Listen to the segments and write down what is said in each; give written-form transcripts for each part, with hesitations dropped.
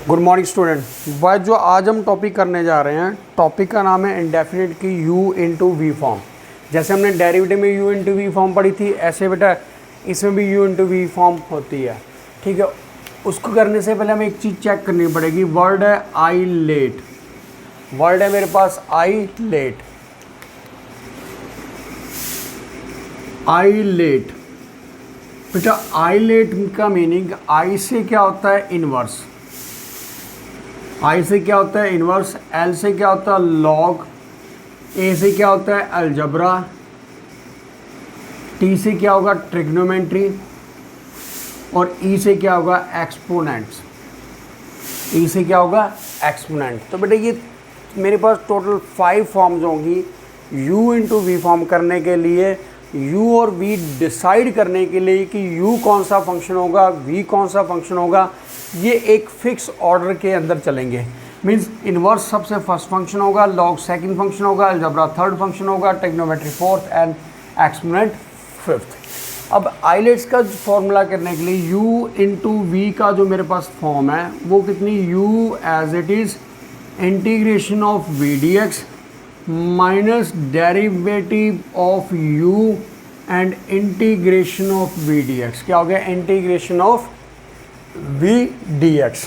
Good morning student. वह जो आज हम टॉपिक करने जा रहे हैं, टॉपिक का नाम है इंडेफिनिट की u इंटू वी फॉर्म। जैसे हमने डेरिवेटिव में u इंटू वी फॉर्म पढ़ी थी, ऐसे बेटा इसमें भी u इंटू वी फॉर्म होती है। ठीक है, उसको करने से पहले हमें एक चीज़ चेक करनी पड़ेगी। वर्ड है आई लेट, वर्ड है मेरे पास आई लेट, आई लेट। बेटा आई लेट का मीनिंग आई से क्या होता है इनवर्स, आई से क्या होता है इनवर्स, एल से क्या होता है लॉग, ए से क्या होता है अलजबरा, टी से क्या होगा ट्रिग्नोमेट्री और ई से क्या होगा एक्सपोनेंट्स, ई से क्या होगा एक्सपोनेंट। तो बेटा ये मेरे पास टोटल 5 फॉर्म्स होंगी u इंटू वी फॉर्म करने के लिए, u और v डिसाइड करने के लिए कि u कौन सा फंक्शन होगा, v कौन सा फंक्शन होगा। ये एक फिक्स ऑर्डर के अंदर चलेंगे। मींस इनवर्स सबसे फर्स्ट फंक्शन होगा, लॉग सेकंड फंक्शन होगा, अलजबरा थर्ड फंक्शन होगा, trigonometry fourth and exponent fifth. अब आइलेट्स का फॉर्मूला करने के लिए u इंटू वी का जो मेरे पास फॉर्म है वो कितनी, u as it is integration of V D X minus derivative of u and integration of V D X. क्या हो गया इंटीग्रेशन ऑफ v dx।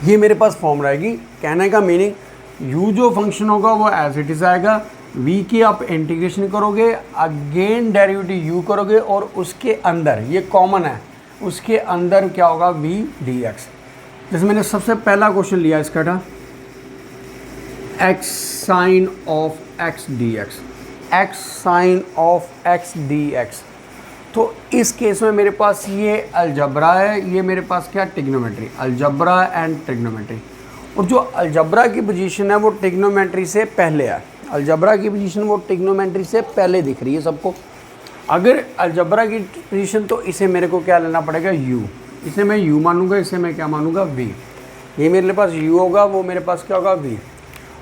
ये मेरे पास फॉर्म रहेगी। कहने का मीनिंग u जो फंक्शन होगा वो एज इट इज़ आएगा, v की आप इंटीग्रेशन करोगे, अगेन डेरिवेटिव u करोगे और उसके अंदर ये कॉमन है, उसके अंदर क्या होगा v dx। जैसे मैंने सबसे पहला क्वेश्चन लिया इसका था x sine of x dx, x sine of x dx। तो इस केस में मेरे पास ये अलजबरा है, ये मेरे पास क्या ट्रिग्नोमेट्री, अलजबरा एंड ट्रिग्नोमेट्री। और जो अलजबरा की पोजीशन है वो ट्रिग्नोमेट्री से पहले है, अलजबरा की पोजीशन वो ट्रिग्नोमेट्री से पहले दिख रही है सबको। अगर अलजबरा की पोजीशन तो इसे मेरे को क्या लेना पड़ेगा u, इसे मैं u मानूंगा, इसे मैं क्या मानूंगा v। ये मेरे पास u होगा, वो मेरे पास क्या होगा v।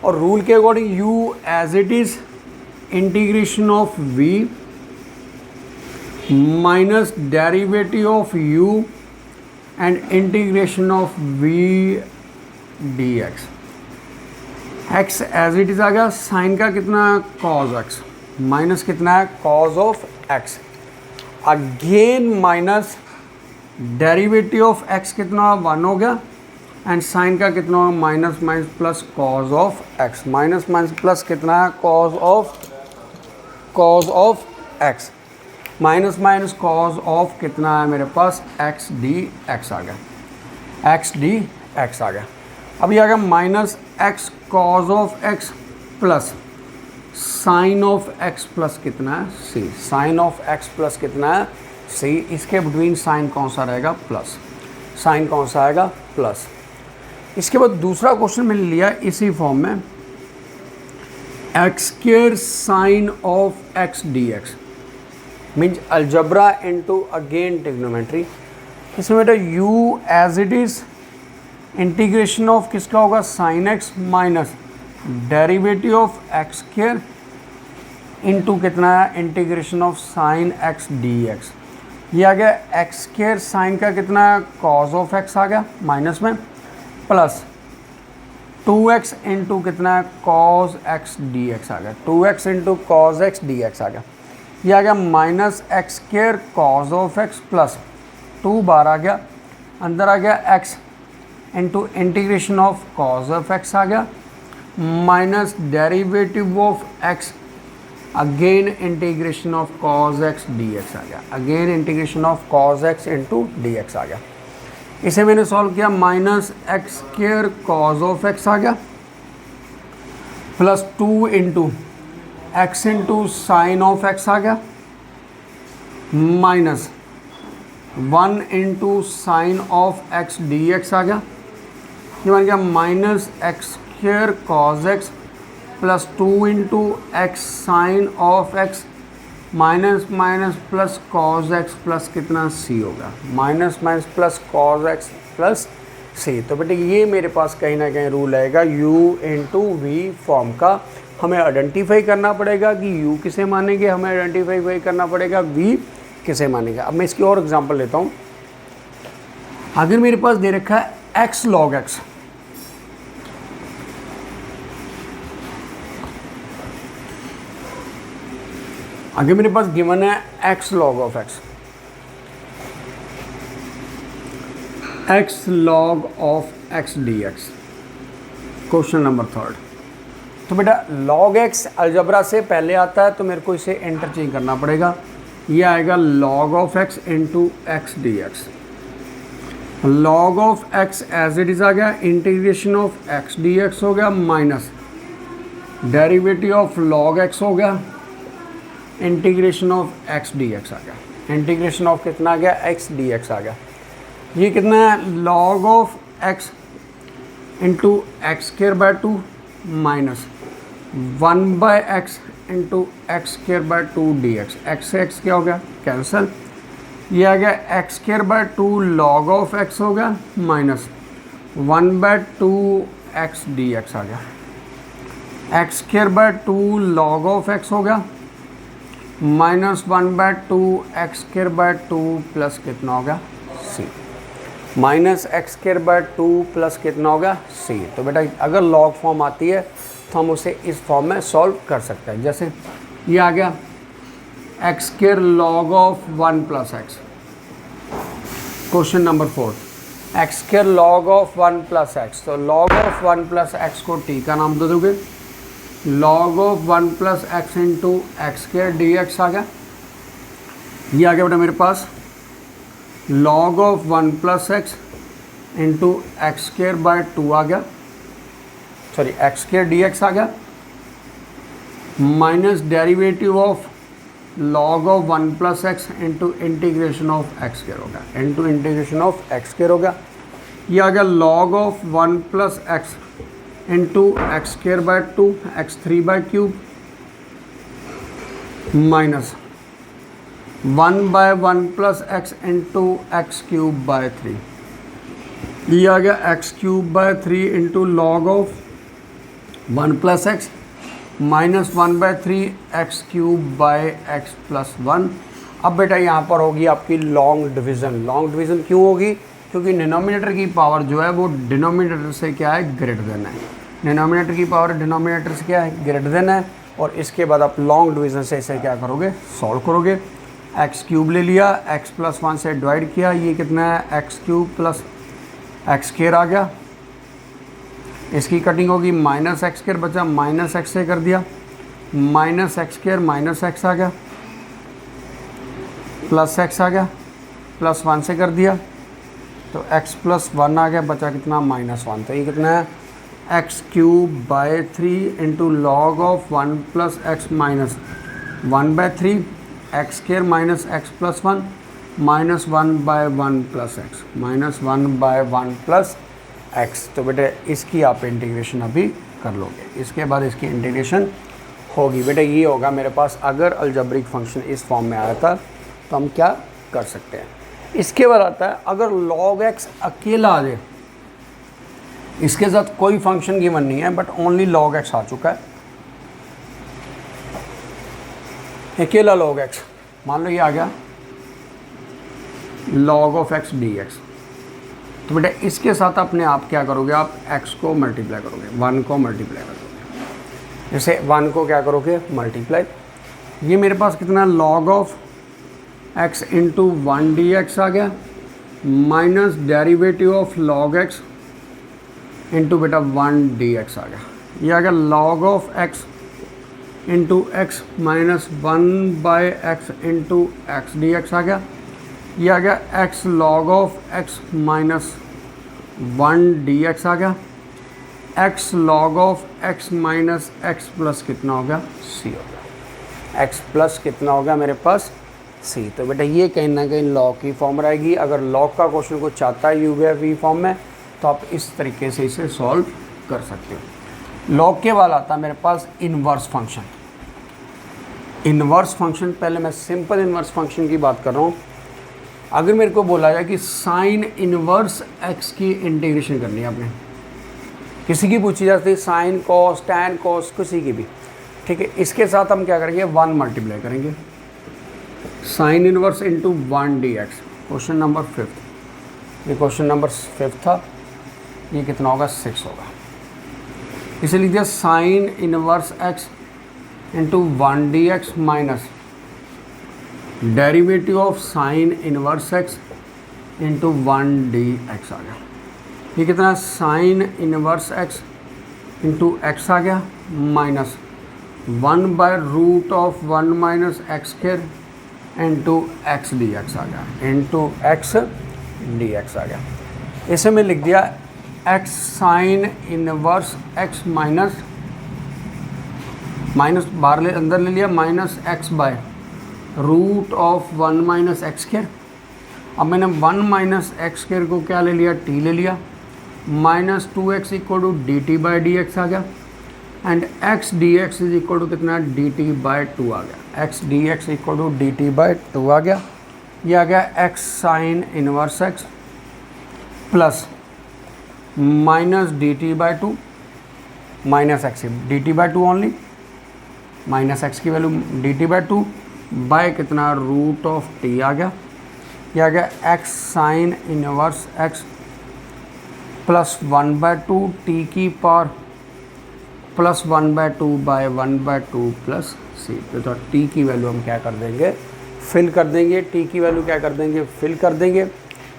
और रूल के according u as it is integration of v minus derivative of u and integration of v dx। x as it is आ गया, साइन का कितना है cos x, माइनस कितना है cos of x, again minus derivative of x कितना 1 हो गया एंड साइन का कितना होगा minus minus plus cos of x, minus minus plus कितना है cos of x, minus minus cos of कितना है मेरे पास एक्स डी एक्स आ गया, एक्स डी एक्स आ गया। अब ये आ गया minus x cos of x plus sine of x plus कितना है सी, साइन ऑफ एक्स प्लस कितना है सी। इसके बिटवीन साइन कौन सा रहेगा प्लस, साइन कौन सा आएगा प्लस। इसके बाद दूसरा क्वेश्चन मैंने लिया इसी फॉर्म में, X square sine of X D X means algebra into again trigonometry. इसमें बेटा u as it is integration of किसका होगा sine x minus derivative of X square into कितना है integration of sine x dx। ये आ गया x square sign का कितना है cos ऑफ x आ गया माइनस में, प्लस 2x इंटू कितना है cos x dx आ गया, 2x into cos x dx आ गया। ये आ गया minus x square cos of x plus 2 बार आ गया, अंदर आ गया x into integration of cos of X आ गया minus derivative of x again integration of cos X dx आ गया, again integration of cos X into dx आ गया। इसे मैंने सॉल्व किया, minus x square cos of X आ गया plus 2 into x into sine of x आ गया minus 1 into sine of x dx आ गया। ये बन गया minus x square cos X plus 2 into X sine of x minus minus plus cos X plus कितना c होगा, minus minus plus cos X plus c। तो बेटे ये मेरे पास कहीं ना कहीं रूल आएगा u इंटू वी फॉर्म का। हमें आइडेंटिफाई करना पड़ेगा कि u किसे मानेंगे, हमें आइडेंटिफाई करना पड़ेगा v किसे मानेगा। अब मैं इसकी और एग्जांपल लेता हूँ। अगर मेरे पास दे रखा है एक्स लॉग एक्स, आगे मेरे पास गिवन है x log of x, x log of X D x. Question number 3। तो बेटा लॉग एक्स अलजबरा से पहले आता है तो मेरे को इसे इंटरचेंज करना पड़ेगा, ये आएगा log of x into x D X. Log of X as it is आ गया, integration of X D X हो गया, minus derivative of log X हो गया, integration of X D x आ गया। इंटीग्रेशन ऑफ कितना आ गया, एक्स डी एक्स आ गया। ये कितना है, log of x into x square by 2 minus 1 by x into x square by 2 d x. X से एक्स क्या हो गया, कैंसिल। ये आ गया x square by 2 log of x हो गया, minus 1 by 2 x D x आ गया। X square by 2 log of x हो गया, minus 1 by 2 x square by 2 plus कितना हो गया, C. Minus x square by 2 plus कितना होगा, सी। तो बेटा अगर लॉग फॉर्म आती है तो हम उसे इस फॉर्म में सॉल्व कर सकते हैं। जैसे ये आ गया x square log of 1 plus x. Question number 4, x square log of 1 plus x. तो लॉग ऑफ 1 प्लस एक्स को टी का नाम दे दोगे, log of 1 plus x into x square D x आ गया। ये आ गया बेटा मेरे पास log of 1 plus x into x square by 2 आ गया, sorry x square D x आ गया, minus derivative of log of 1 plus x into integration of X square हो गया, into integration of X square हो गया। ये आ गया log of 1 plus x into x square by 2 X 3 by cube, minus 1 by 1 plus x into X cube by 3। ये आ गया X cube by 3 into log of 1 plus X minus 1 by 3 X cube bye x plus 1। अब बेटा यहाँ पर होगी आपकी long division. Long division क्यों होगी, क्योंकि डिनोमिनेटर की पावर जो है वो डिनोमिनेटर से क्या है, ग्रेटर देन है। डिनोमिनेटर की पावर डिनोमिनेटर से क्या है, ग्रेटर देन है। और इसके बाद आप लॉन्ग डिवीज़न से इसे क्या करोगे, सॉल्व करोगे। एक्स क्यूब ले लिया, एक्स प्लस 1 से डिवाइड किया, ये कितना है x cube plus x square आ गया। इसकी कटिंग होगी, माइनस एक्स स्क्वायर बचा, माइनस एक्स से कर दिया, minus x square minus x आ गया, प्लस एक्स आ गया, प्लस 1 से कर दिया तो एक्स प्लस 1 आ गया, बचा कितना, माइनस 1। तो ये कितना है x cube by 3 into log of 1 plus X minus 1 by 3 X square minus X plus 1 minus 1 by 1 plus X minus 1 by 1 plus x. तो बेटे इसकी आप इंटीग्रेशन अभी कर लोगे, इसके बाद इसकी इंटीग्रेशन होगी। बेटे ये होगा मेरे पास, अगर अलजेब्रिक फंक्शन इस फॉर्म में आया था तो हम क्या कर सकते हैं। इसके बाद आता है अगर लॉग एक्स अकेला आ जाए, इसके साथ कोई फंक्शन गिवन नहीं है बट ओनली लॉग एक्स आ चुका है, अकेला लॉग एक्स, मान लो ये आ गया log of X D x. तो बेटा इसके साथ अपने आप क्या करोगे, आप x को मल्टीप्लाई करोगे, 1 को मल्टीप्लाई करोगे। जैसे 1 को क्या करोगे, मल्टीप्लाई। ये मेरे पास कितना, log of x into 1 d x आ गया, minus derivative of log x into बेटा 1 डी एक्स आ गया। ये आ गया log of x into x minus 1 by x into x D x आ गया। ये आ गया x log of x minus 1 d x आ गया, x log of x minus x plus कितना हो गया, c हो गया। x प्लस कितना हो गया मेरे पास, c। तो बेटा ये कहीं ना कहीं लॉग की फॉर्म रहेगी। अगर लॉग का क्वेश्चन को चाहता है यू वी फॉर्म में तो आप इस तरीके से इसे सॉल्व कर सकते हो। लॉग के बाद आता है मेरे पास इन्वर्स फंक्शन। इन्वर्स फंक्शन, पहले मैं सिंपल इन्वर्स फंक्शन की बात कर रहा हूँ। अगर मेरे को बोला जाए कि साइन इन्वर्स एक्स की इंटीग्रेशन करनी है आपने, किसी की पूछी जाती है, साइन कॉस टैन कॉस किसी की भी, ठीक है। इसके साथ हम क्या करेंगे, 1 मल्टीप्लाई करेंगे, sign inverse into 1 d x. Question number 5, ये क्वेश्चन नंबर 5 था। ये कितना होगा 6 होगा। इसे लिख दिया sine inverse x into 1 dx minus derivative of sine inverse x into 1 dx आ गया। ये कितना है sine inverse x into x आ गया minus 1/√1 minus x square into x D x आ गया, इंटू एक्स डी एक्स आ गया। इसे मैं लिख दिया x sine inverse x minus बाहर ले अंदर ले लिया minus x by √1 minus x square. अब मैंने 1 माइनस एक्स स्क्वायर को क्या ले लिया, टी ले लिया, minus 2x equal to d t by d x आ गया and x D x is equal to कितना डी टी बाई 2 आ गया। X D x equal to d t by 2 आ गया। ये आ गया x sine inverse x plus minus d t by 2 minus x d t by 2 only, minus x की value d t by 2 by कितना √t आ गया। ये आ गया x sine inverse x plus 1/2 T की power plus 1/2 bye 1/2 plus c. तो T की value हम क्या कर देंगे, फिल कर देंगे। टी की वैल्यू क्या कर देंगे, फिल कर देंगे।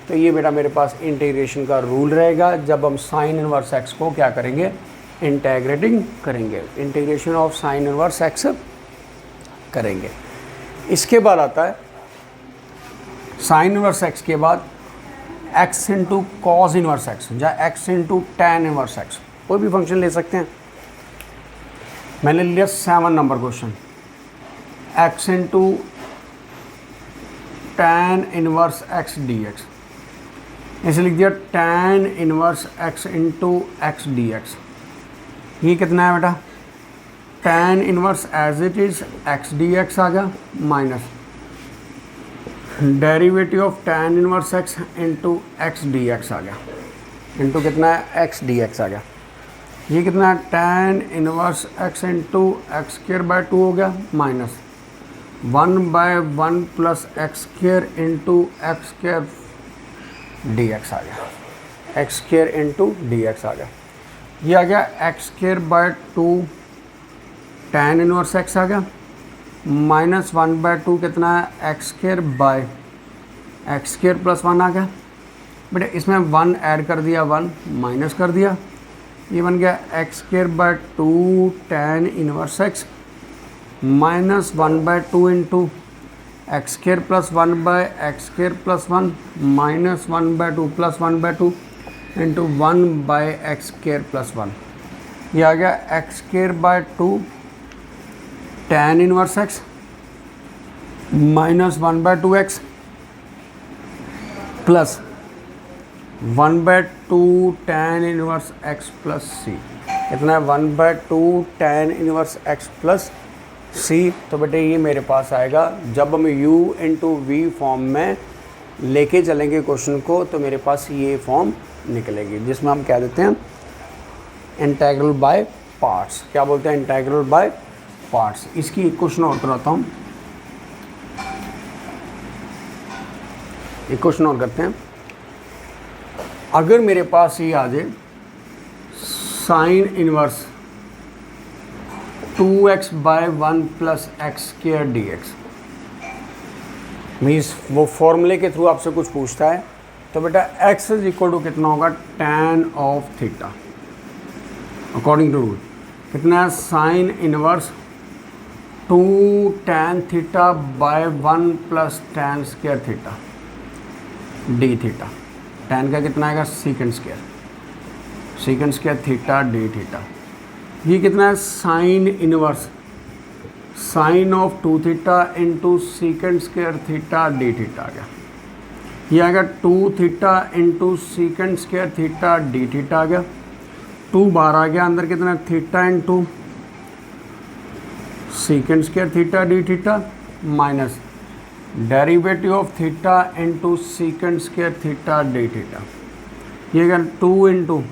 तो ये बेटा मेरे पास इंटीग्रेशन का रूल रहेगा जब हम साइन इनवर्स एक्स को क्या करेंगे, इंटीग्रेटिंग करेंगे, integration of sine inverse x करेंगे। इसके बाद आता है साइन इनवर्स एक्स के बाद x into cos inverse x या x into tan inverse x, कोई भी फंक्शन ले सकते हैं। मैंने लिया 7 number question, x into tan inverse x D x. इसे लिख दिया tan inverse x into x D x. ये कितना है बेटा, tan inverse as it is x D x आ गया minus derivative of tan inverse x into x D x आ गया, इंटू कितना है एक्स डी एक्स आ गया। ये कितना है tan inverse x into x square by 2 हो गया minus 1/1 plus x square into x square D x आ गया, x square into D x आ गया। ये आ गया x square by 2 tan inverse x आ गया माइनस 1/2 कितना है x square by x square plus 1 आ गया। बेटा इसमें 1 ऐड कर दिया, 1 माइनस कर दिया, ये बन गया x square by 2 tan inverse x minus 1/2 into x square plus 1 by x square plus 1 minus 1/2 plus 1/2 into 1 by x square plus 1। ये आ गया x square by 2 tan inverse x minus 1/2 x plus 1/2 tan inverse x plus c. कितना है 1/2 tan inverse x plus c. तो बेटे ये मेरे पास आएगा जब हम u इंटू वी फॉर्म में लेके चलेंगे क्वेश्चन को, तो मेरे पास ये फॉर्म निकलेगी जिसमें हम क्या देते हैं इंटीग्रल बाय पार्ट्स। क्या बोलते हैं, इंटीग्रल बाय पार्ट्स। इसकी एक क्वेश्चन और कराता हूँ, एक क्वेश्चन और करते हैं। अगर मेरे पास ये आ जाए sine inverse 2x by 1 plus x square D X, means वो फॉर्मूले के थ्रू आपसे कुछ पूछता है, तो बेटा x इज इक्वल टू कितना होगा tan of theta according to rule. कितना है sine inverse 2 tan theta by 1 plus tan square theta d theta. Tan का कितना आएगा sec square theta d theta. ये कितना है sine inverse sine of 2 theta into sec square theta d theta आ गया। ये आ गया 2 theta into sec square theta d theta आ गया। 2 बाहर आ गया, अंदर कितना theta into sec square theta d theta minus derivative of theta into sec square theta d theta. ये क्या 2 into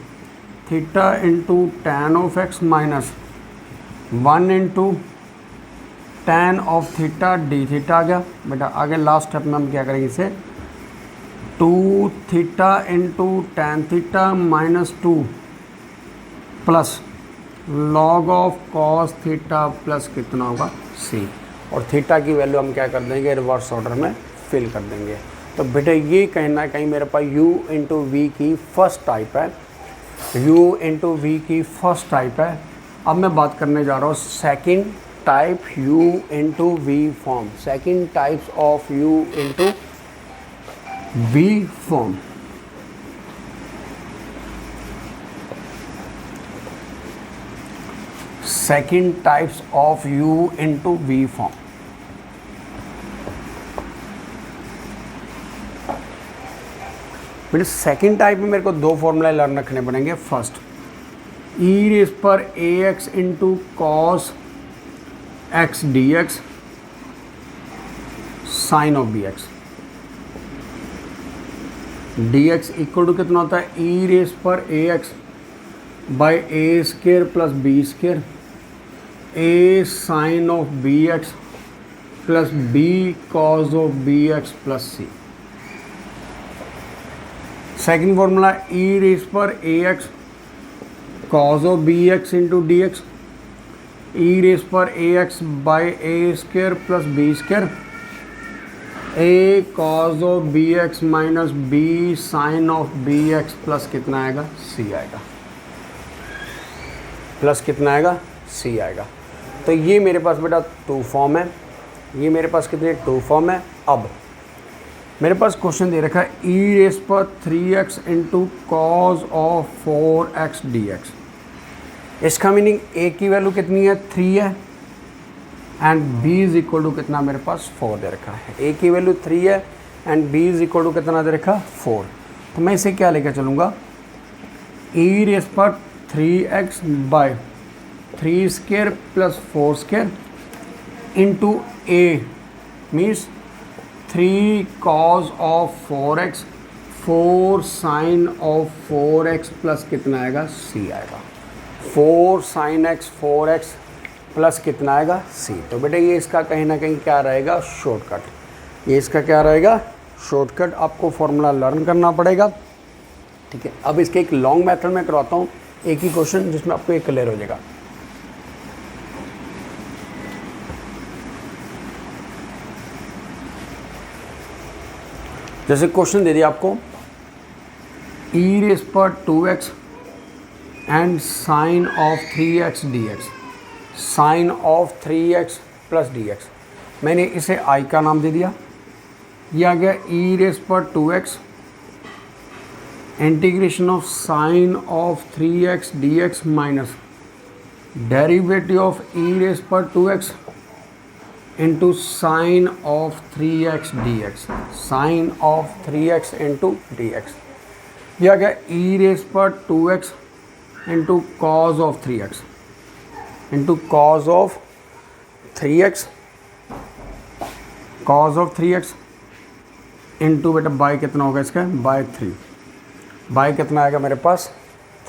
theta into tan of x minus 1 into tan of theta d theta आ गया। बेटा आगे लास्ट स्टेप में हम क्या करेंगे, इसे 2 theta into tan theta minus 2 plus log of cos theta plus कितना होगा सी, और थीटा की वैल्यू हम क्या कर देंगे, रिवर्स ऑर्डर में फिल कर देंगे। तो बेटे ये कहीं ना कहीं मेरे पास u इंटू वी की फर्स्ट टाइप है, u इंटू वी की फर्स्ट टाइप है। अब मैं बात करने जा रहा हूँ second type u into we form, second types of u into we form. Second types of u into we form. मेरे सेकेंड टाइप में मेरे को दो फॉर्मूला लर्न रखने पड़ेंगे। फर्स्ट ई रेस पर a x into cos x D x sine of B x, D x equal to कितना होता है, ई रेस पर a x by a square plus b square a sine of B x plus b cos of B x plus c. Second formula e raise पर a x cos of B x into D x E raise पर a x by a square plus b square A cos of B X minus B sine of B x plus कितना आएगा, सी आएगा, plus कितना आएगा, सी आएगा। तो ये मेरे पास बेटा टू फॉर्म है, ये मेरे पास कितने टू फॉर्म है। अब मेरे पास क्वेश्चन दे रखा है ई रेस पर 3x into cos of 4x D X. इसका मीनिंग a की वैल्यू कितनी है, 3 है, and b is equal to कितना मेरे पास 4 दे रखा है। a की वैल्यू 3 है and b is equal to कितना दे रखा, 4। तो मैं इसे क्या लेकर चलूँगा, ई रेस पर 3x by 3 square plus 4 square into a means 3 cos of 4x 4 sine of 4x plus कितना आएगा, c आएगा, 4 साइन x 4x प्लस कितना आएगा, c। तो बेटा ये इसका कहीं ना कहीं क्या रहेगा, शॉर्टकट, ये इसका क्या रहेगा, शॉर्टकट। आपको फॉर्मूला लर्न करना पड़ेगा, ठीक है। अब इसके एक लॉन्ग मेथड में करवाता हूँ, एक ही क्वेश्चन जिसमें आपको एक क्लियर हो जाएगा। जैसे क्वेश्चन दे दिया आपको ई रेस पर 2x and sine of 3x D x, sine of 3x plus D X. मैंने इसे i का नाम दे दिया। ये आ गया ई रेस पर 2x integration of sine of 3x D X minus derivative of E raise पर 2x into sine of 3x D x, sine of 3x into D X. यह आ गया ई रेस पर 2x into cos of 3x into cos of 3x, cos of 3x into बेटा by कितना होगा इसका, bye 3, by कितना आएगा मेरे पास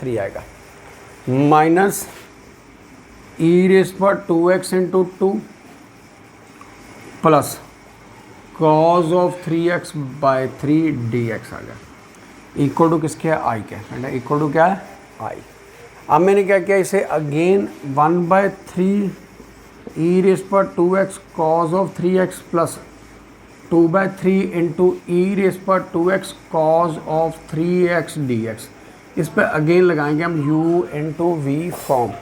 3 आएगा, माइनस ई रेस पर 2x into 2 plus cos of 3x by 3 d x आ गया, इक्वल टू किसके है, आई के, बेटा इक्वल टू क्या है, आई। अब मैंने क्या किया, इसे अगेन 1/3 ई रेस पर 2x cos of 3x plus 2/3 into E raise पर 2x cos of 3x D x. इस पर अगेन लगाएंगे हम u इंटू वी फॉर्म।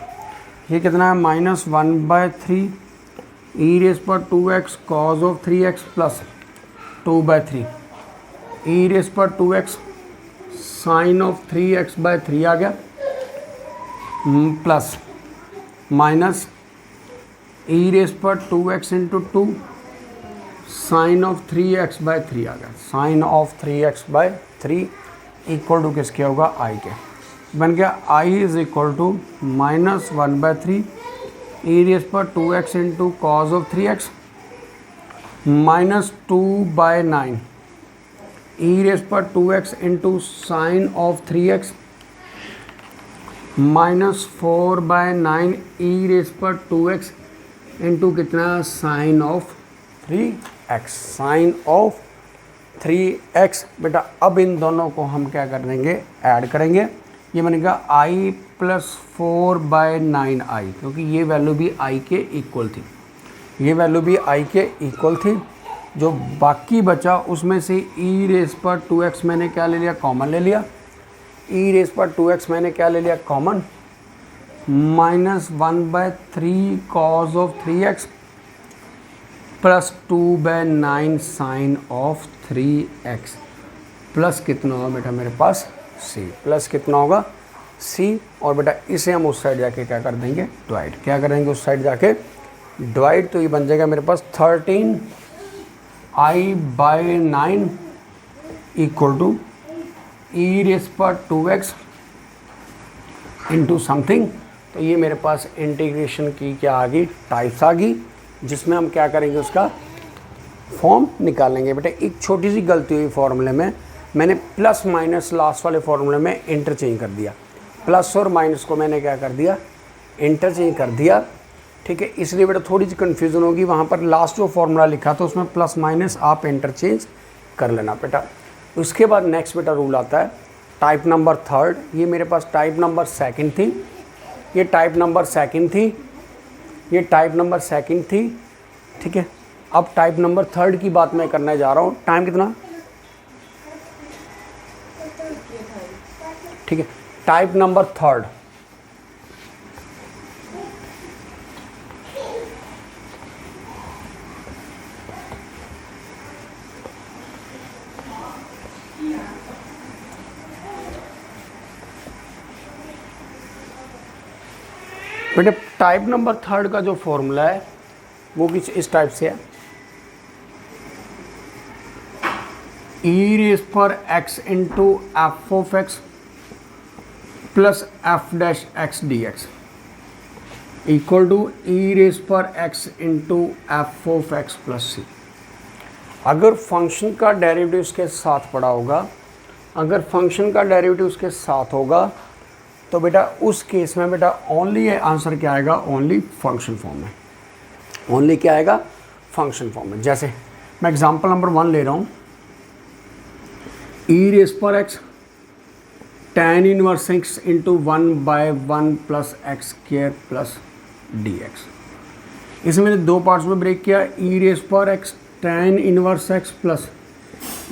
ये कितना है, माइनस 1/3 ई रेस पर 2x cos of 3x plus 2/3 E raise पर 2x साइन ऑफ 3x/3 आ गया, प्लस माइनस ई रेस पर 2x into 2 sign of 3x/3 आ गया, sign of 3x/3 equal to किसके होगा, आई के। बन गया i is equal to minus 1/3 E raise पर 2x into cos of 3x minus 2/9 E raise पर 2x into sine of 3x minus 4/9 E raise पर 2x into कितना, sign of 3x, sign of 3x। बेटा अब इन दोनों को हम क्या कर देंगे, ऐड करेंगे। ये बनेगा i प्लस 4/9i, क्योंकि ये वैल्यू भी i के इक्वल थी, ये वैल्यू भी i के इक्वल थी। जो बाकी बचा उसमें से e रेज़ पर 2x मैंने क्या ले लिया, कॉमन ले लिया। e रेज़ पर 2x मैंने क्या ले लिया, common, -1/3 cos of 3x plus 2/9 sine of 3x plus कितना होगा बेटा मेरे पास c, प्लस कितना होगा c। और बेटा इसे हम उस साइड जाके क्या कर देंगे, डिवाइड। क्या करेंगे उस साइड जाके, डिवाइड। तो ये बन जाएगा मेरे पास 13i/9 equal to e raise पर 2x इंटू समथिंग। तो ये मेरे पास इंटीग्रेशन की क्या आ गई, टाइप्स आ गई, जिसमें हम क्या करेंगे, उसका फॉर्म निकालेंगे। बेटा एक छोटी सी गलती हुई फॉर्मूले में, मैंने प्लस माइनस लास्ट वाले फॉर्मूले में इंटरचेंज कर दिया। प्लस और माइनस को मैंने क्या कर दिया, इंटरचेंज कर दिया। ठीक है, इसलिए बेटा थोड़ी सी कन्फ्यूज़न होगी। वहाँ पर लास्ट जो फॉर्मूला लिखा था उसमें प्लस माइनस आप इंटरचेंज कर लेना बेटा। उसके बाद नेक्स्ट बेटा रूल आता है टाइप नंबर थर्ड। ये मेरे पास टाइप नंबर सेकंड थी, ये टाइप नंबर सेकंड थी, ये टाइप नंबर सेकंड थी। ठीक है, अब टाइप नंबर थर्ड की बात मैं करने जा रहा हूँ। टाइम कितना, ठीक है, टाइप नंबर थर्ड। बेटे टाइप नंबर थर्ड का जो फॉर्मूला है वो कुछ इस टाइप से है, e रेज़ पर x into f of x plus f dash x D x equal to e raise पर x into f of x plus c. अगर फंक्शन का डेरिवेटिव उसके साथ पड़ा होगा, अगर फंक्शन का डेरिवेटिव उसके साथ होगा तो बेटा उस केस में बेटा ओनली आंसर क्या आएगा, ओनली फंक्शन फॉर्म में, ओनली क्या आएगा, फंक्शन फॉर्म में। जैसे मैं एग्जांपल नंबर 1 ले रहा हूँ, e रेज़ पर x tan inverse x into 1/1 plus x square plus D x. इसे मैंने दो पार्ट्स में ब्रेक किया, e रेज़ पर x tan inverse x plus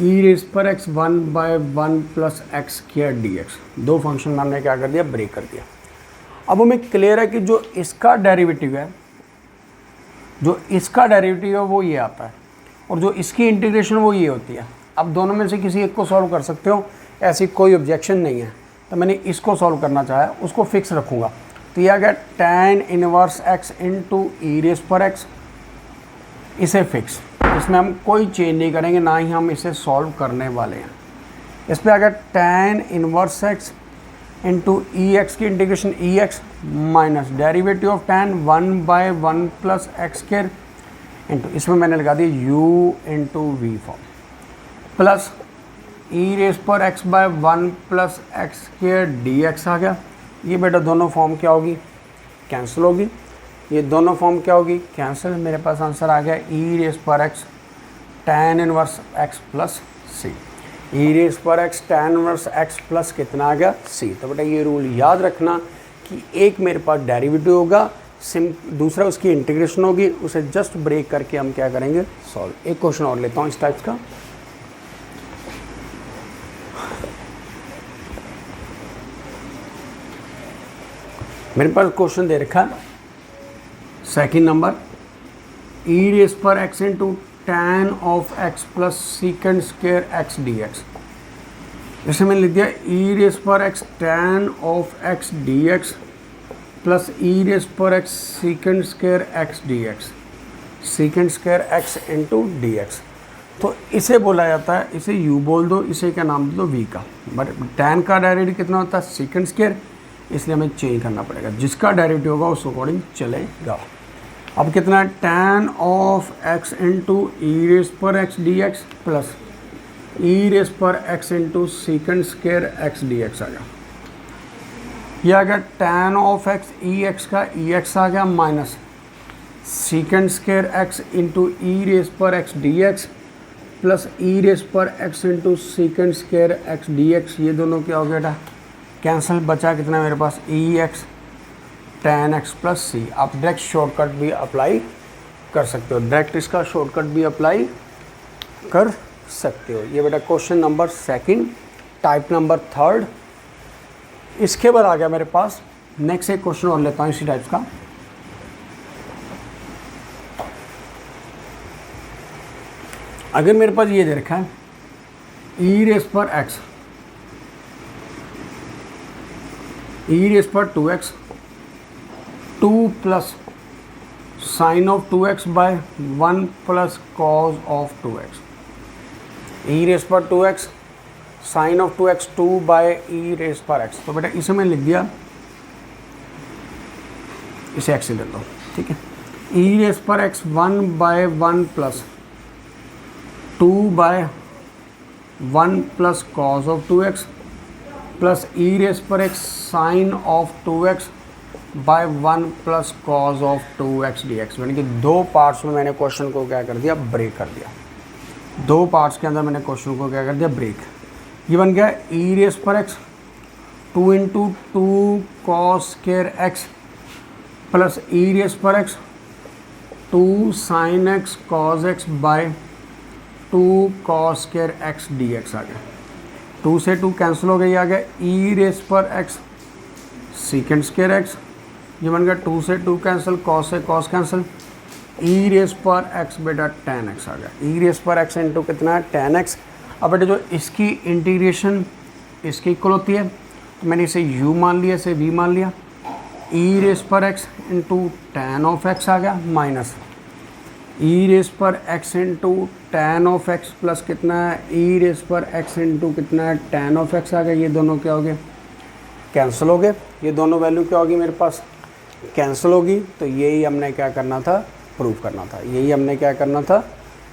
e raise पर x 1/1 plus x square D X. दो फंक्शन हमने क्या कर दिया, ब्रेक कर दिया। अब हमें क्लियर है कि जो इसका डेरिवेटिव है, जो इसका डेरिवेटिव है वो ये आता है और जो इसकी इंटीग्रेशन वो ये होती है। अब दोनों में से किसी एक को सॉल्व कर सकते हो, ऐसी कोई ऑब्जेक्शन नहीं है। तो मैंने इसको सॉल्व करना चाहा, उसको फिक्स रखूँगा। तो ये आ गया tan inverse x into e raise पर x, इसे फिक्स, इसमें हम कोई चेंज नहीं करेंगे, ना ही हम इसे सॉल्व करने वाले हैं। इस पर आ गया tan inverse x into e x की integration e x minus derivative of tan 1/1 plus x square into, इसमें मैंने लगा दिया u into we form, plus e raise पर x/1 plus x square D x आ गया। ये बेटा दोनों फॉर्म क्या होगी, कैंसिल होगी। ये दोनों फॉर्म क्या होगी, कैंसिल। मेरे पास आंसर आ गया ई रेज़ पर x tan inverse x plus c. E raise पर x tan inverse x plus कितना आ गया, c। तो बेटा ये रूल याद रखना कि एक मेरे पास डेरिवेटिव होगा, दूसरा उसकी इंटीग्रेशन होगी, उसे जस्ट ब्रेक करके हम क्या करेंगे, सॉल्व। एक क्वेश्चन और लेता हूँ इस टाइप का। मेरे पास क्वेश्चन दे रखा है सेकेंड नंबर, ई रेज़ पर x into tan of x plus सीकेंड square x d x. जैसे मैंने लिख दिया ई रेज़ पर x tan of x d x plus e raise पर x sec square x d x, सीकेंड square x into D x. तो इसे बोला जाता है, इसे u बोल दो, इसे क्या नाम दे दो v का। बट टैन का डेरिवेटिव कितना होता है, सीकेंड स्क्वायर, इसलिए हमें चेंज करना पड़ेगा। जिसका डेरिवेटिव होगा उस अकॉर्डिंग चलेगा। अब कितना है, tan of x into e raise पर x d x plus e raise पर x into sec square x d x आ गया। यह आ गया tan of x e x का ई एक्स आ गया minus sec square x into e raise पर x डी एक्स प्लस ई रेस पर x into sec square x D x, ये दोनों क्या हो गया बेटा कैंसिल, बचा कितना मेरे पास ई एक्स tan x प्लस सी। आप डायरेक्ट शॉर्टकट भी अप्लाई कर सकते हो, डायरेक्ट इसका शॉर्टकट भी अप्लाई कर सकते हो। ये बेटा question number second, type number third. इसके बाद आ गया मेरे पास नेक्स्ट एक क्वेश्चन और लेता हूँ इसी टाइप का। अगर मेरे पास ये दे रखा है ई रेस पर एक्स, ई रेस पर 2x 2 plus sine of 2x by 1 plus cos of 2x, E raise पर 2x sine of 2x 2 by E raise पर x। तो बेटा इसे मैंने लिख दिया, इसे x से ले लो, ठीक है। ई रेस पर x 1 by 1 plus 2 by 1 plus cos of 2x plus E raise पर x sine of 2x by 1 plus cos of 2x dx। यानी कि दो पार्ट्स में मैंने क्वेश्चन को क्या कर दिया, ब्रेक कर दिया। दो पार्ट्स के अंदर मैंने क्वेश्चन को क्या कर दिया, ब्रेक। ये बन गया ई रेस पर x 2 into 2 cos square x plus ई रेस पर x 2 sine x cos x by 2 cos square x dx आ गया। 2 से 2 कैंसिल हो गई, आ गया ई रेस पर x सीकेंड स्क्वायर x। ये बन गया 2 से 2 कैंसिल, कॉस से कॉस कैंसिल, ई रेस पर x बेटा tan x आ गया। ई रेस पर x इंटू कितना है tan x। अब बेटा जो इसकी इंटीग्रेशन इसकी इक्वल होती है तो मैंने इसे u मान लिया, इसे v मान लिया। ई रेस पर x into tan of x आ गया माइनस ई रेस पर x into tan of x plus कितना है ई रेस पर x इंटू कितना है tan ऑफ x आ गया। ये दोनों क्या हो गए, कैंसिल हो गए। ये दोनों वैल्यू क्या होगी मेरे पास, कैंसिल होगी। तो यही हमने क्या करना था, प्रूव करना था। यही हमने क्या करना था,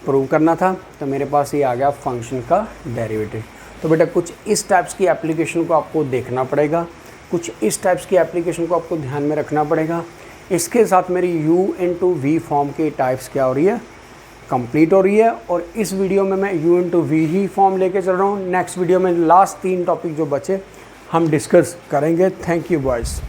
प्रूव करना था। तो मेरे पास ये आ गया फंक्शन का डेरिवेटिव। तो बेटा कुछ इस टाइप्स की एप्लीकेशन को आपको देखना पड़ेगा, कुछ इस टाइप्स की एप्लीकेशन को आपको ध्यान में रखना पड़ेगा। इसके साथ मेरी u इंटू वी फॉर्म की टाइप्स क्या हो रही है, कंप्लीट हो रही है। और इस वीडियो में मैं u इंटू वी ही फॉर्म लेके चल रहा हूँ। नेक्स्ट वीडियो में लास्ट 3 टॉपिक जो बचे हम डिस्कस करेंगे। Thank you boys.